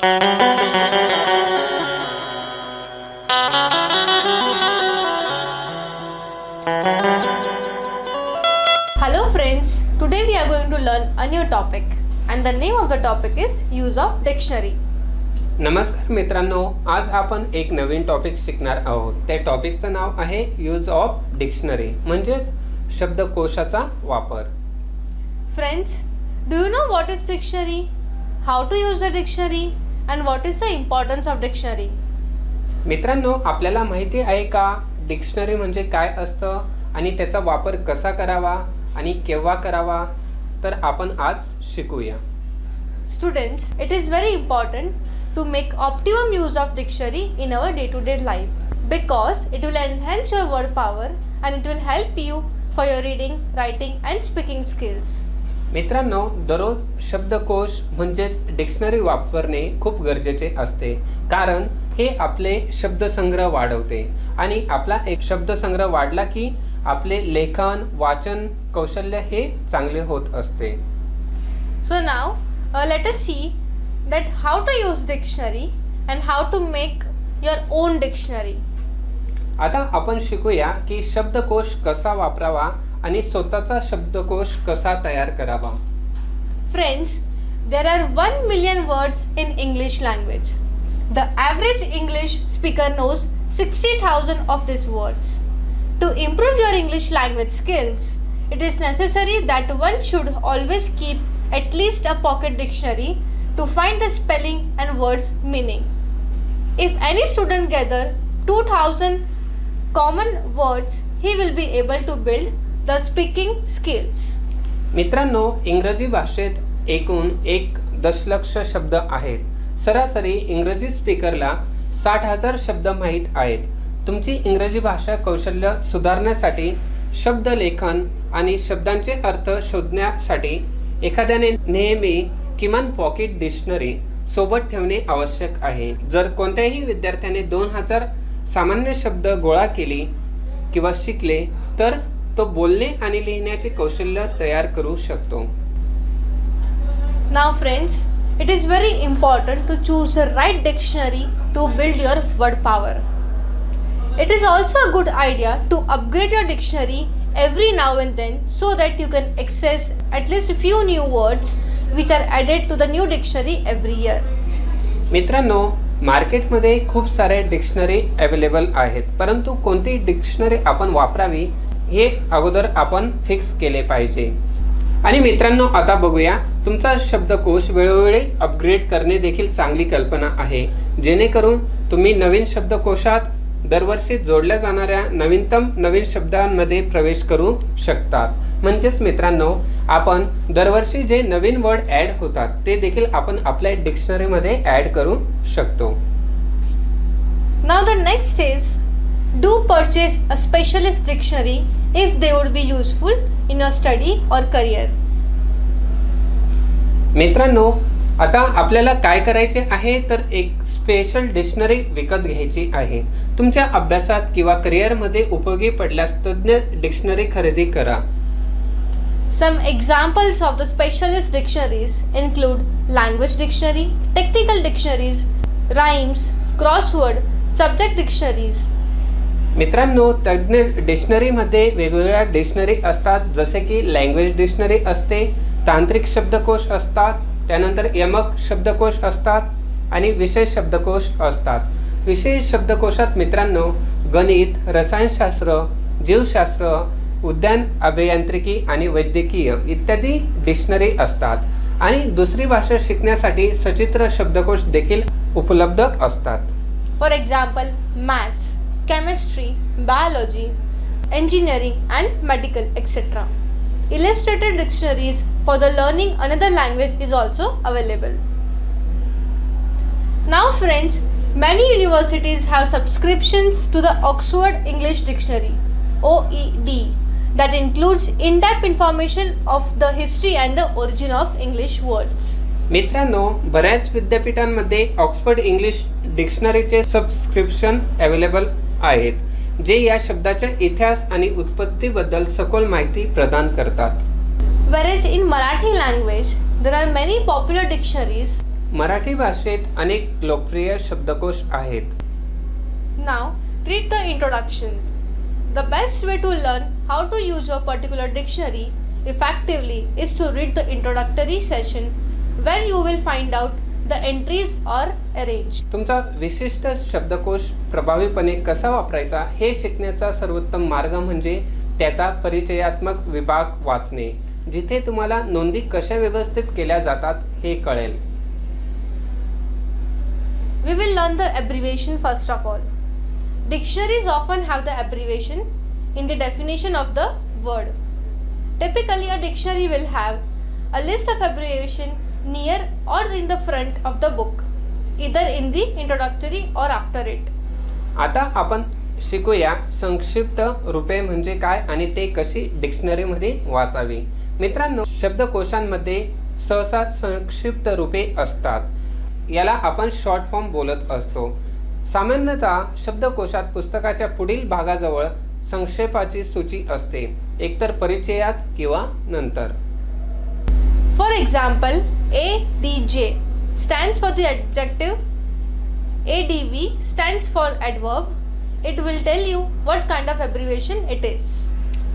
Hello friends, today we are going to learn a new topic and the name of the topic is use of dictionary. नमस्कार मित्रांनो, आज आपण एक नवीन topic शिकणार आहोत. त्या टॉपिकचं नाव आहे यूज ऑफ डिक्शनरी म्हणजेच शब्दकोशाचा वापर. Friends, do you know what is dictionary? How to use a dictionary and what is the importance of dictionary? मित्रांनो, आपल्याला माहिती आहे का डिक्शनरी म्हणजे काय असतं आणि त्याचा वापर कसा करावा आणि केव्हा करावा? तर आपण आज शिकूया. Students, it is very important to make optimum use of dictionary in our day-to-day life because it will enhance your word power and it will help you for your reading, writing and speaking skills. मित्रांनो, दररोज शब्दकोश म्हणजेच dictionary वापरणे खूप गरजेचे असते, कारण हे आपले शब्दसंग्रह वाढवते आणि आपला एक शब्दसंग्रह वाढला की आपले लेखन वाचन कौशल्य हे चांगले होत असते. So now let us see that how to use dictionary and how to make your own dictionary. आता आपण शिकूया की शब्दकोश कसा वापरावा आणि स्वतःचा शब्दकोश कसा तयार करावा. Friends, there are 1 million words in English language. The average English speaker knows 60,000 of these words. To improve your English language skills, it is necessary that one should always keep at least a pocket dictionary to find the spelling and words meaning. If any student gather 2,000 common words, he will be able to build the speaking skills. मित्रांनो, इंग्रजी भाषेत एकूण 1 दशलक्ष शब्द आहेत. सरासरी इंग्रजी स्पीकरला 60,000 शब्द माहीत आहेत. तुमची इंग्रजी भाषा कौशल्य सुधारण्यासाठी शब्दलेखन आणि शब्दांचे अर्थ शोधण्यासाठी एखाद्याने नेहमी किमान पॉकेट डिक्शनरी सोबत ठेवणे आवश्यक आहे. जर कोणत्याही विद्यार्थ्याने 2000 सामान्य शब्द गोळा केली किंवा शिकले तर तो बोलणे आणि लिहिण्याचे कौशल्य तयार करू शकतो. Now friends, it is very important to choose the right dictionary to build your word power. It is also a good idea to upgrade your dictionary every now and then so that you can access at least a few new words which are added to the new dictionary every year. मित्रांनो, मार्केटमध्ये खूप सारे dictionary available आहेत, परंतु कोणती dictionary आपण वापरावी हे अगोदर आपण फिक्स केले पाहिजे. आणि मित्रांनो, आता बघूया, तुमचा शब्दकोश वेळोवेळी अपग्रेड करणे देखील चांगली कल्पना आहे, जेणेकरून तुम्ही नवीन शब्दकोशात दरवर्षी जोडल्या जाणाऱ्या नवीन शब्दांमध्ये प्रवेश करू शकतात. म्हणजेच मित्रांनो, आपण दरवर्षी जे नवीन वर्ड ॲड होतात ते देखील आपण आपल्या डिक्शनरीमध्ये ॲड करू शकतो. Now the next is, do purchase a specialist dictionary if they would be useful in your study or career. मित्रांनो, आता आपल्याला काय करायचे आहे तर एक स्पेशल डिक्शनरी विकत घ्यायची आहे. तुमच्या अभ्यासात किंवा करिअरमध्ये उपयोगी पडल्यास तज्ञ डिक्शनरी खरेदी करा. Some examples of the specialist dictionaries include language dictionary, technical dictionaries, rhymes, crossword, subject dictionaries. मित्रांनो, तज्ञ डिक्शनरीमध्ये वेगवेगळ्या डिक्शनरी असतात, जसे की लँग्वेज डिक्शनरी असते, तांत्रिक शब्दकोश असतात, त्यानंतर यमक शब्दकोश असतात आणि विशेष शब्दकोश असतात. विशेष शब्दकोशात मित्रांनो गणित, रसायनशास्त्र, जीवशास्त्र, उद्यान अभियांत्रिकी आणि वैद्यकीय इत्यादी डिक्शनरी असतात. आणि दुसरी भाषा शिकण्यासाठी सचित्र शब्दकोश देखील उपलब्ध असतात. For example, maths, chemistry, biology, engineering and medical, etc. Illustrated dictionaries for the learning another language is also available. Now friends, many universities have subscriptions to the Oxford English Dictionary, OED, that includes in-depth information of the history and the origin of English words. मित्रांनो, बऱ्याच विद्यापीठांमध्ये Oxford English डिक्शनरीचे subscription available आहेत, जे या शब्दाच्या इतिहास आणि उत्पत्तीबद्दल सखोल माहिती प्रदान करतात. Whereas in Marathi language, there are many popular dictionaries Marathi भाषेत अनेक लोकप्रिय शब्दकोश आहेत. Now, read the introduction. The best way to learn how to use a particular dictionary effectively is to read the introductory session where you will find out the entries are arranged. तुमचा विशिष्ट शब्दकोश प्रभावीपणे कसा वापरायचा हे शिकण्याचा सर्वोत्तम मार्ग म्हणजे त्याचा परिचयात्मक विभाग वाचणे, जिथे तुम्हाला नोंदी कशा व्यवस्थित केल्या जातात हे कळेल. We will learn the abbreviation first of all. Dictionaries often have the abbreviation in the definition of the word. Typically, a dictionary will have a list of abbreviation near or in the front of the book, either in the introductory or after it. आता आपण शिकूया संक्षिप्त रूपे म्हणजे काय आणि ते कशी डिक्शनरीमध्ये वाचावी. मित्रांनो, शब्दकोशांमध्ये सहसा संक्षिप्त रूपे असतात. याला आपण शॉर्ट फॉर्म बोलत असतो. सामान्यतः शब्दकोशात पुस्तकाच्या पुढील भागाजवळ संक्षेपाची सूची असते, एकतर परिचयात किंवा नंतर. For example, ADJ stands for the adjective, ADV stands for adverb. It will tell you what kind of abbreviation it is.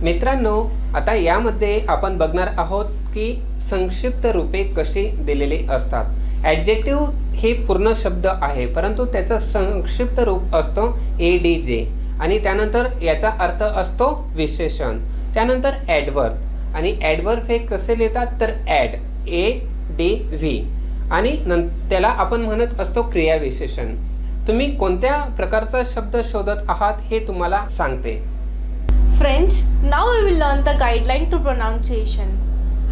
मित्रांनो, आता यामध्ये आपण बघणार आहोत की संक्षिप्त रूपे कशी दिलेली असतात. ॲडजेक्टिव्ह हे पूर्ण शब्द आहे, परंतु त्याचं संक्षिप्त रूप असतं ADJ आणि त्यानंतर याचा अर्थ असतो विशेषण. त्यानंतर ॲडवर्ब आणि ॲडवर्ब हे कसे लिहितात तर ॲड ADV आणि त्याला आपण म्हणत असतो क्रियाविशेषण. तुम्ही कोणत्या प्रकारचा शब्द शोधत आहात हे तुम्हाला सांगते. Friends, now we will learn the guideline to pronunciation.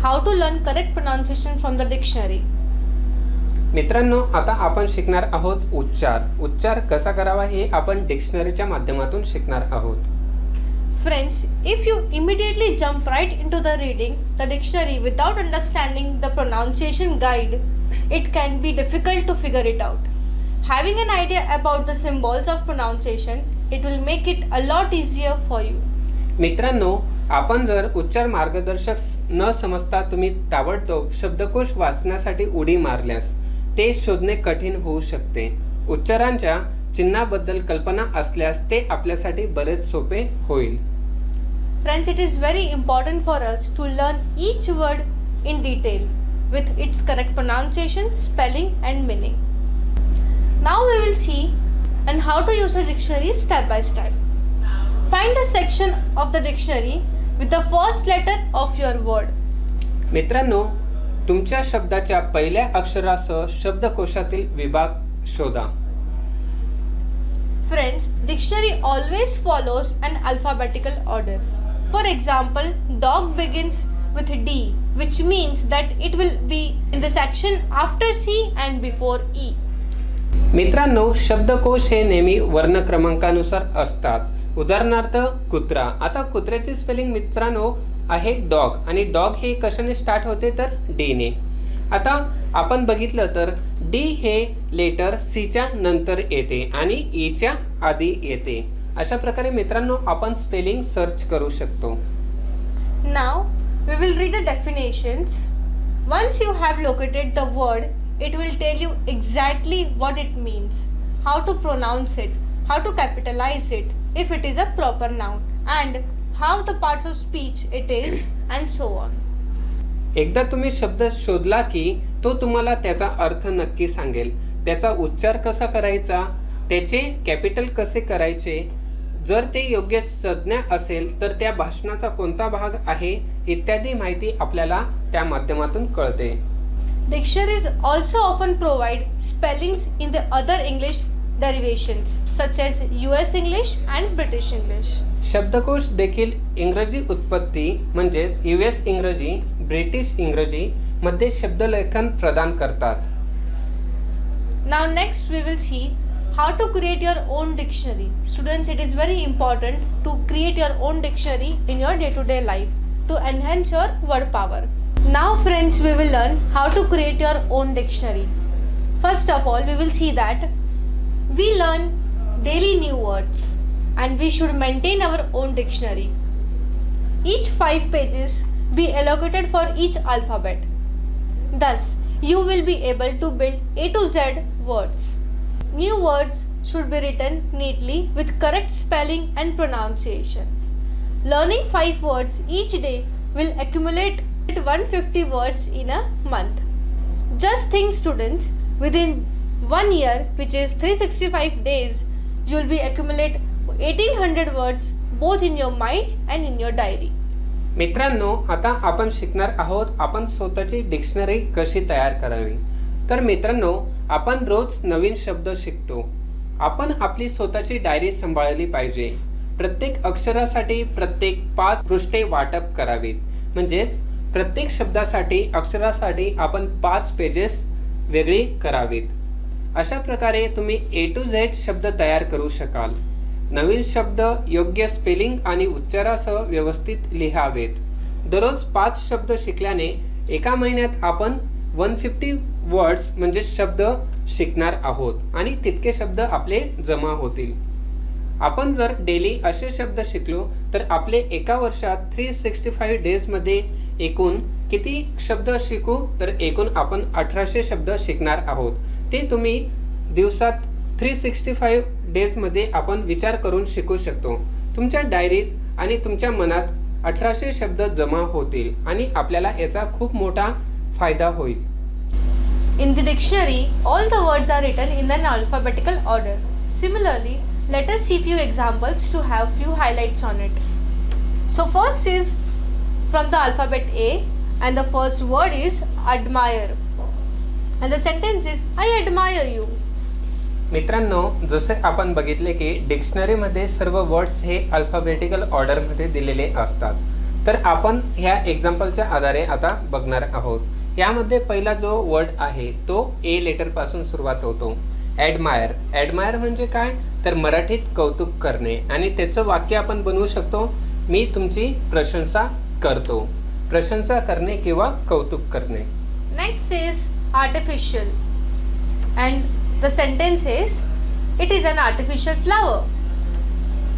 How to learn correct pronunciation from the dictionary. मित्रांनो, आता आपण शिकणार आहोत उच्चार कसा करावा हे आपण डिक्शनरीच्या माध्यमातून शिकणार आहोत. Friends, if you immediately jump right into the reading the dictionary without understanding the pronunciation guide, it can be difficult to figure it out. Having an idea about the symbols of pronunciation, it will make it a lot easier for you. मित्रांनो, आपण जर उच्चार मार्गदर्शक न समजता तुम्ही ताबडतोब शब्दकोश वाचण्यासाठी उडी मारल्यास ते शोधणे कठीण होऊ शकते. उच्चारांच्या चिन्हाबद्दल कल्पना असल्यास ते आपल्यासाठी बरेच सोपे होईल. Friends, it is very important for us to learn each word in detail with its correct pronunciation, spelling and meaning. Now we will see and how to use a dictionary step by step. Find a section of the dictionary with the first letter of your word. मित्रांनो, तुमच्या शब्दाच्या पहिल्या अक्षरासह शब्दकोशातील विभाग शोधा. Friends, dictionary always follows an alphabetical order. For example, dog begins with D, which means that it will be in the section after C and before E. मित्रांनो, शब्दकोश हे नेहमी वर्ण क्रमांकानुसार असतात. उदाहरणार्थ कुत्रा. आता कुत्र्याची स्पेलिंग मित्रांनो आहे डॉग आणि डॉग हे कशाने स्टार्ट होते तर डी ने. आता आपण बघितलं तर डी हे लेटर सीच्या नंतर येते आणि ईच्या आधी येते. अशा प्रकारे मित्रांनो आपण स्पेलिंग सर्च करू शकतो. Now we will read the definitions. Once you have located the word, it will tell you exactly what it means, how to pronounce it, how to capitalize it if it is a proper noun, and how the parts of speech it is, and so on. एकदा तुम्ही शब्द शोधला की तो तुम्हाला त्याचा अर्थ नक्की सांगेल. त्याचा उच्चार कसा करायचा, त्याचे कॅपिटल कसे करायचे, जर ते योग्य संज्ञा असेल तर त्या भाषणाचा कोणता भाग आहे इत्यादी माहिती आपल्याला त्या माध्यमातून कळते. Dictionaries also often provide spellings in the other English derivations such as US English and British English. शब्दकोश देखील इंग्रजी उत्पत्ती म्हणजेच US इंग्रजी, ब्रिटिश इंग्रजी मध्ये शब्दलेखन प्रदान करतात. Now next we will see how to create your own dictionary. Students, it is very important to create your own dictionary in your day-to-day life to enhance your word power. Now friends, we will learn how to create your own dictionary. First of all, we will see that we learn daily new words and we should maintain our own dictionary. Each 5 pages be allocated for each alphabet. Thus, you will be able to build A to Z words. New words should be written neatly with correct spelling and pronunciation. Learning 5 words each day will accumulate 150 words in a month. Just think students, within 1 year, which is 365 days, you will be accumulate 1800 words both in your mind and in your diary. मित्रांनो, आता आपण शिकणार आहोत आपण स्वतःची dictionary कशी तयार करावी. तर मित्रांनो, आपण रोज नवीन शब्द शिकतो. आपण आपली स्वतःची डायरी सांभाळली पाहिजे. प्रत्येक अक्षरासाठी प्रत्येक 5 पृष्ठे वाटप करावीत. म्हणजेच प्रत्येक शब्दासाठी अक्षरासाठी आपण 5 पेजेस वेगळी करावीत. अशा प्रकारे तुम्ही A to Z शब्द तयार करू शकाल. नवीन शब्द योग्य स्पेलिंग आणि उच्चारासह व्यवस्थित लिहावेत. दररोज 5 शब्द शिकल्याने एका महिन्यात आपण 150 वर्ड्स म्हणजे शब्द शिकणार आहोत आणि तितके शब्द आपले जमा होतील. आपण जर डेली असे शब्द शिकलो तर आपले एका वर्षात 365 डेजमध्ये एकूण किती शब्द शिकू, तर एकूण आपण 1800 शब्द शिकणार आहोत. ते तुम्ही दिवसात 365 डेजमध्ये आपण विचार करून शिकू शकतो. तुमच्या डायरीत आणि तुमच्या मनात 1800 शब्द जमा होतील आणि आपल्याला याचा खूप मोठा फायदा होईल. In the dictionary, all the words are written in an alphabetical order. Similarly, let us see few examples to have few highlights on it. So first is from the alphabet A, and the first word is admire. And the sentence is I admire you. मित्रांनो, जसे आपण बघितले की डिक्शनरीमध्ये सर्व words हे alphabetical ऑर्डरमध्ये दिलेले असतात. तर आपण ह्या एक्झाम्पलच्या आधारे आता बघणार आहोत. यामध्ये पहिला जो वर्ड आहे तो ए लेटरपासून सुरुवात होतो. ॲडमायर. ॲडमायर म्हणजे काय, तर मराठीत कौतुक करणे. आणि त्याचं वाक्य आपण बनवू शकतो, मी तुमची प्रशंसा करतो. प्रशंसा करणे किंवा कौतुक करणे. Next is artificial. And the sentence is it is an artificial flower.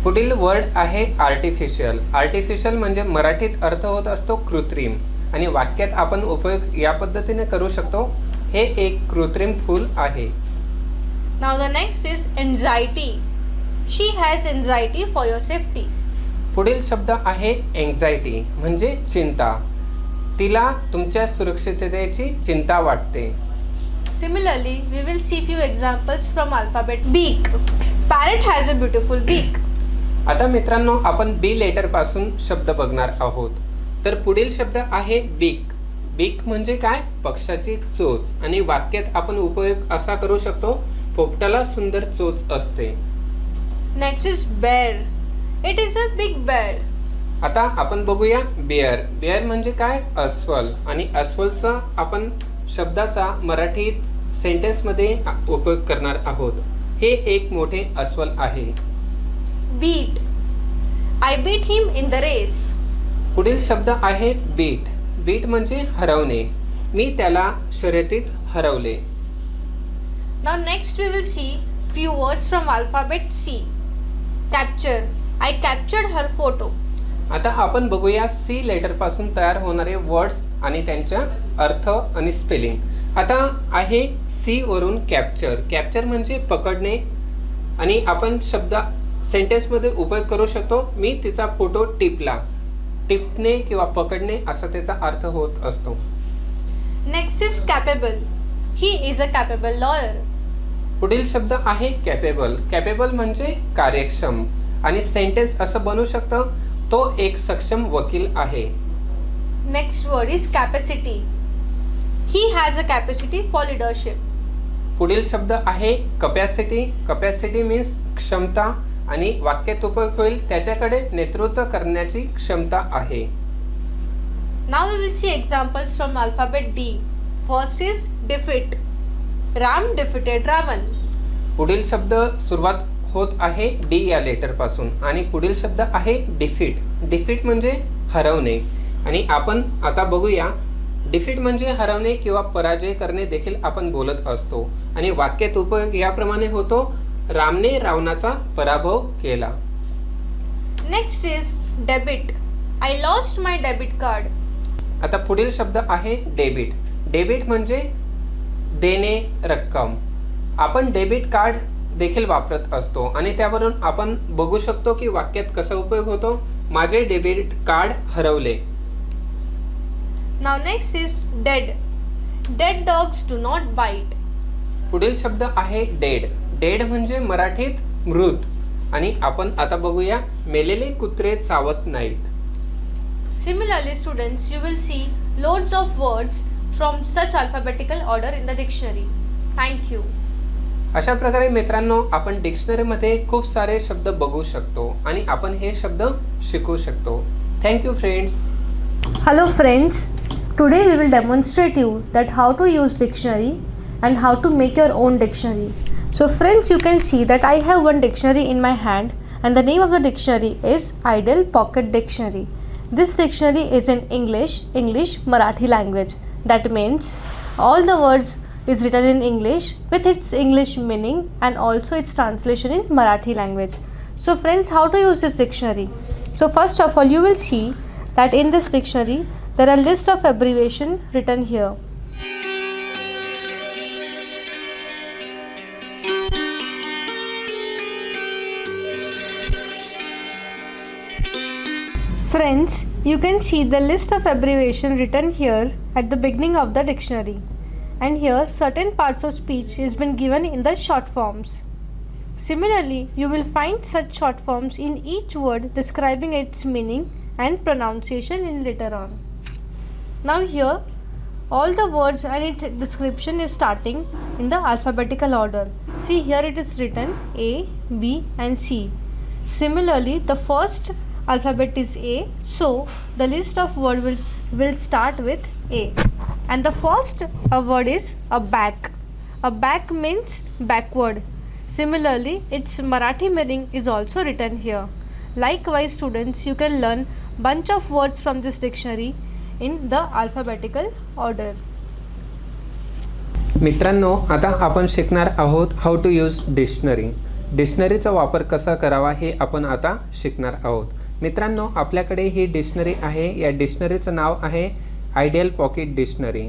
पुढील वर्ड आहे आर्टिफिशियल. आर्टिफिशियल म्हणजे मराठीत अर्थ होत असतो कृत्रिम आणि वाक्यात आपण उपयोग या पद्धतीने करू शकतो, हे एक कृत्रिम फूल आहे. Now the next is anxiety. She has anxiety for your safety. पुढील शब्द आहे एन्झायटी म्हणजे चिंता. तिला तुमच्या सुरक्षिततेची चिंता वाटते. Similarly, we will see few examples from alphabet beak. Parrot has a beautiful beak. आता मित्रांनो, आपण बी लेटर पासून शब्द बघणार आहोत. तर पुढील शब्द आहे बीक. बीक म्हणजे काय, पक्षाची चोच. आणि वाक्यात आपण उपयोग असा करू शकतो, पोपटाला सुंदर चोच असते. Next is bear. It is a big bear. आता आपण बघूया बेअर. बेअर म्हणजे काय, अस्वल. आणि अस्वलचा आपण शब्दाचा मराठीत सेंटेन्समध्ये उपयोग करणार आहोत. हे एक मोठे अस्वल आहे. Beat. I beat him in the race. पुढील शब्द आहे बीट. बीट म्हणजे हरवणे. मी त्याला शर्यतीत हरवले. Now next we will see few words from alphabet C. Capture. I captured her photo. आता आपण बघूया सी लेटर पासून तयार होणारे वर्ड्स आणि त्यांच्या अर्थ आणि स्पेलिंग. आता आहे सी वरून कॅप्चर. कॅप्चर म्हणजे पकडणे आणि आपण शब्द सेंटेन्समध्ये उपयोग करू शकतो, मी तिचा फोटो टिपला. टिपणे किंवा पकडणे असा त्याचा अर्थ होत असतो. Next is capable. He is a capable lawyer. पुढील शब्द आहे कॅपेबल. कॅपेबल म्हणजे कार्यक्षम आणि सेंटेन्स असं बनू शकतं, तो एक सक्षम वकील आहे. Next word is capacity. He has a capacity for leadership. पुढील शब्द आहे कपॅसिटी. कपॅसिटी मीन्स क्षमता आणि वाक्यात उपयोग होईल, त्याच्याकडे नेतृत्व करण्याची क्षमता आहे. Now we will see examples from alphabet D. First is defeat. Ram defeated Ravan. पुढील शब्द सुरुवात होत आहे डी या लेटर पासून आणि पुढील शब्द आहे डिफीट. डिफीट म्हणजे हरवणे आणि आपण आता बघूया डिफीट म्हणजे हरवणे किंवा पराजय करणे देखील आपण बोलत असतो आणि वाक्यात उपयोग याप्रमाणे होतो, रामने रावणाचा पराभव केला. Next is debit. I lost my debit card. आता पुढील शब्द आहे डेबिट. डेबिट म्हणजे देणे रक्कम. आपण डेबिट कार्ड देखील वापरत असतो आणि त्यावरून आपण बघू शकतो की वाक्यात कसा उपयोग होतो. माझे डेबिट कार्ड हरवले. Now next is dead. Dead dogs do not bite. पुढील शब्द आहे डेड. डेड म्हणजे मराठीत मृत आणि आपण आता बघूया मेलेले कुत्रे चावत नाहीत. Similarly, students, you will see loads of words from such alphabetical order in the dictionary. Thank you. अशा प्रकारे मित्रांनो आपण डिक्शनरीमध्ये खूप सारे शब्द बघू शकतो आणि आपण हे शब्द शिकू शकतो. Thank you friends. Hello friends. Today we will demonstrate you that how to use dictionary and how to make your own dictionary. So friends, you can see that I have one dictionary in my hand and the name of the dictionary is Ideal Pocket Dictionary. This dictionary is in English Marathi language. That means all the words is written in English with its English meaning and also its translation in Marathi language. So friends, how to use this dictionary? So first of all, you will see that in this dictionary there are list of abbreviation written here. Friends, you can see the list of abbreviation written here at the beginning of the dictionary. And here certain parts of speech is been given in the short forms. Similarly, you will find such short forms in each word describing its meaning and pronunciation in later on. Now here all the words and its description is starting in the alphabetical order. See here it is written A, B and C. Similarly, the first alphabet is A, so the list of words will start with A. And the first word is a back. A back means backward. Similarly, its Marathi meaning is also written here. Likewise, students, you can learn bunch of words from this dictionary in the alphabetical order. मित्रांनो, आता आपण शिकणार आहोत how to use dictionary. डिक्शनरीचा वापर कसा करावा हे आपण आता शिकणार आहोत. मित्रांनो, आपल्याकडे ही डिक्शनरी आहे. या डिक्शनरीचं नाव आहे आयडियल पॉकेट डिक्शनरी,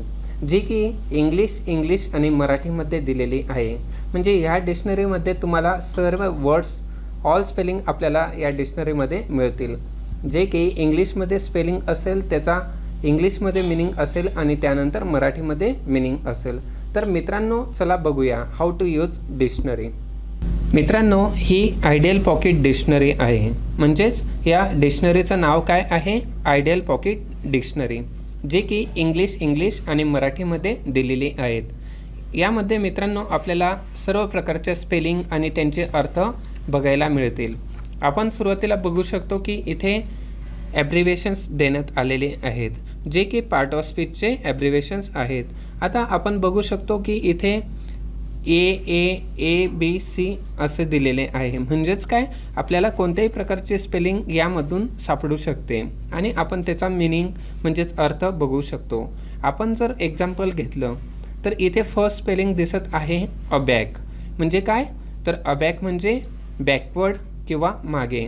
जी की इंग्लिश आणि मराठीमध्ये दिलेली आहे. म्हणजे ह्या डिक्शनरीमध्ये तुम्हाला सर्व वर्ड्स ऑल स्पेलिंग आपल्याला या डिक्शनरीमध्ये मिळतील. जे की इंग्लिशमध्ये स्पेलिंग असेल त्याचा इंग्लिशमध्ये मिनिंग असेल आणि त्यानंतर मराठीमध्ये मिनिंग असेल. तर मित्रांनो, चला बघूया हाऊ टू यूज डिक्शनरी. मित्रांनो, ही आयडियल पॉकेट डिक्शनरी आहे. म्हणजेच या डिक्शनरीचं नाव काय आहे? आयडियल पॉकेट डिक्शनरी, जे की इंग्लिश आणि मराठीमध्ये दिलेली आहेत. यामध्ये मित्रांनो आपल्याला सर्व प्रकारच्या स्पेलिंग आणि त्यांचे अर्थ बघायला मिळतील. आपण सुरुवातीला बघू शकतो की इथे ॲब्रिव्हेशन्स देण्यात आलेले आहेत, जे की पार्ट ऑफ स्पीचचे ॲब्रिव्हेशन्स आहेत. आता आपण बघू शकतो की इथे ए बी सी असे दिलेले आहे. म्हणजेच काय, आपल्याला कोणत्याही प्रकारचे स्पेलिंग यामधून सापडू शकते आणि आपण त्याचा मिनिंग म्हणजेच अर्थ बघू शकतो. आपण जर एक्झाम्पल घेतलं तर इथे फर्स्ट स्पेलिंग दिसत आहे अबॅक. म्हणजे काय, तर अबॅक म्हणजे बॅकवर्ड किंवा मागे.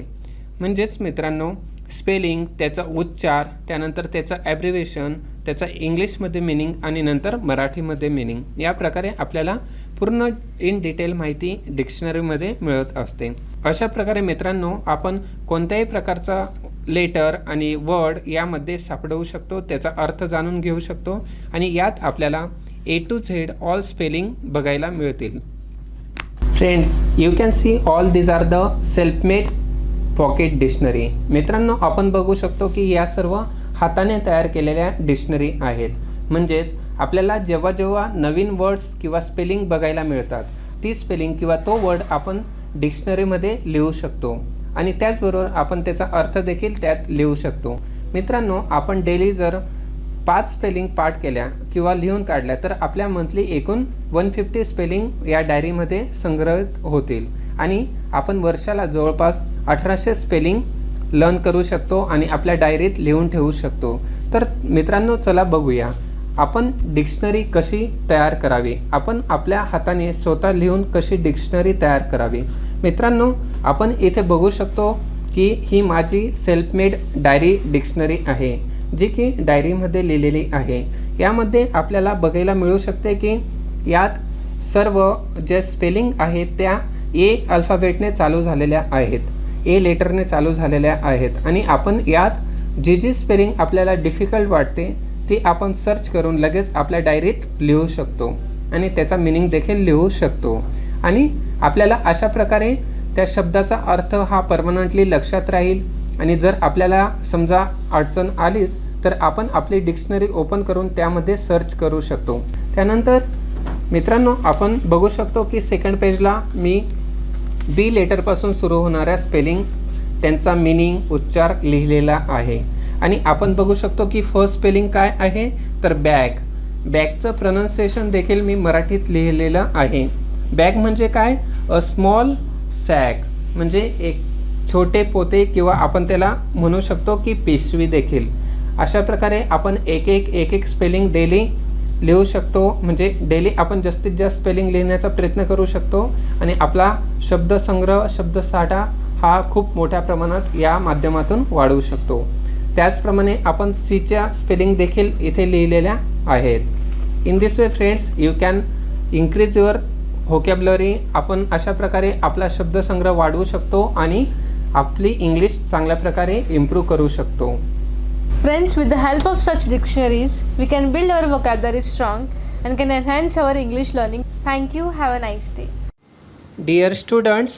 म्हणजेच मित्रांनो, स्पेलिंग, त्याचा उच्चार, त्यानंतर त्याचं ॲब्रिव्हेशन, त्याचा इंग्लिशमध्ये मिनिंग आणि नंतर मराठीमध्ये मिनिंग, या प्रकारे आपल्याला पूर्ण इन डिटेल माहिती डिक्शनरीमध्ये मिळत असते. अशा प्रकारे मित्रांनो आपण कोणत्याही प्रकारचा लेटर आणि वर्ड यामध्ये सापडवू शकतो, त्याचा अर्थ जाणून घेऊ शकतो आणि यात आपल्याला A to Z all spelling बघायला मिळतील. Friends, you can see all these are the self made pocket dictionary. मित्रांनो, आपण बघू शकतो की या सर्व हाताने तयार केलेल्या डिक्शनरी आहेत. म्हणजेच आपल्याला जेव्हा नवीन वर्ड्स किंवा स्पेलिंग बघायला मिळतात, ती स्पेलिंग किंवा तो वर्ड आपण डिक्शनरीमध्ये लिहू शकतो आणि त्याचबरोबर आपण त्याचा अर्थ देखील त्यात लिहू शकतो. मित्रांनो, आपण डेली जर 5 स्पेलिंग पाठ केल्या किंवा लिहून काढल्या तर आपल्या मंथली एकूण 150 स्पेलिंग या डायरीमध्ये संग्रहित होतील आणि आपण वर्षाला जवळपास 1800 स्पेलिंग लर्न करू शकतो आणि आपल्या डायरीत लिहून ठेवू शकतो. तर मित्रांनो, चला बघूया आपण डिक्शनरी कशी तयार करावी. आपण आपल्या हाताने स्वतः लिहून कशी डिक्शनरी तयार करावी. मित्रांनो, आपण इथे बघू शकतो की ही माझी सेल्फ मेड डायरी डिक्शनरी आहे, जी की डायरीमध्ये लिहिलेली आहे. यामध्ये आपल्याला बघायला मिळू शकते की यात सर्व जे स्पेलिंग आहेत त्या ए अल्फाबेटने चालू झालेल्या आहेत, ए लेटरने चालू झालेल्या आहेत आणि आपण यात जी स्पेलिंग आपल्याला डिफिकल्ट वाटते ती आपण सर्च करून लगेच आपल्या डायरीत लिहू शकतो आणि त्याचा मीनिंग देखील लिहू शकतो आणि आपल्याला अशा प्रकारे त्या शब्दाचा अर्थ हा परमनंटली लक्षात राहील आणि जर आपल्याला समजा अडचण आलीच तर आपण आपली डिक्शनरी ओपन करून त्यामध्ये सर्च करू शकतो. त्यानंतर मित्रांनो आपण बघू शकतो की सेकंड पेजला मी बी लेटरपासून सुरू होणाऱ्या स्पेलिंग त्यांचा मीनिंग उच्चार लिहिलेला आहे आणि आपण बघू शकतो की फर्स्ट स्पेलिंग काय आहे तर बॅग. बॅगचं प्रोनाउन्सिएशन देखील मी मराठीत लिहिलेलं आहे. बॅग म्हणजे काय, अ स्मॉल सॅक म्हणजे एक छोटे पोते किंवा आपण त्याला म्हणू शकतो की पिशवी देखील. अशा प्रकारे आपण एक एक स्पेलिंग डेली लिहू शकतो, म्हणजे डेली आपण जास्तीत जास्त स्पेलिंग लिहिण्याचा प्रयत्न करू शकतो आणि आपला शब्दसंग्रह शब्दसाठा हा खूप मोठ्या प्रमाणात या माध्यमातून वाढवू शकतो. त्याचप्रमाणे आपण सीच्या स्पेलिंग देखील इथे लिहिलेल्या आहेत. In this way friends you can increase your vocabulary. आपण अशा प्रकारे आपला शब्दसंग्रह वाढवू शकतो आणि आपली इंग्लिश चांगल्या प्रकारे इम्प्रूव्ह करू शकतो. Friends, with the help of such dictionaries, we can build our vocabulary strong and can enhance our English learning. Thank you. Have a nice day. Dear students,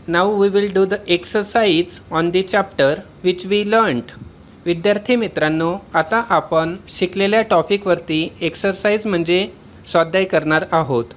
now we will do the exercise on the chapter which we learnt. विद्यार्थी मित्रांनो, आता आपण शिकलेल्या टॉपिकवरती exercise म्हणजे स्वाध्याय करणार आहोत.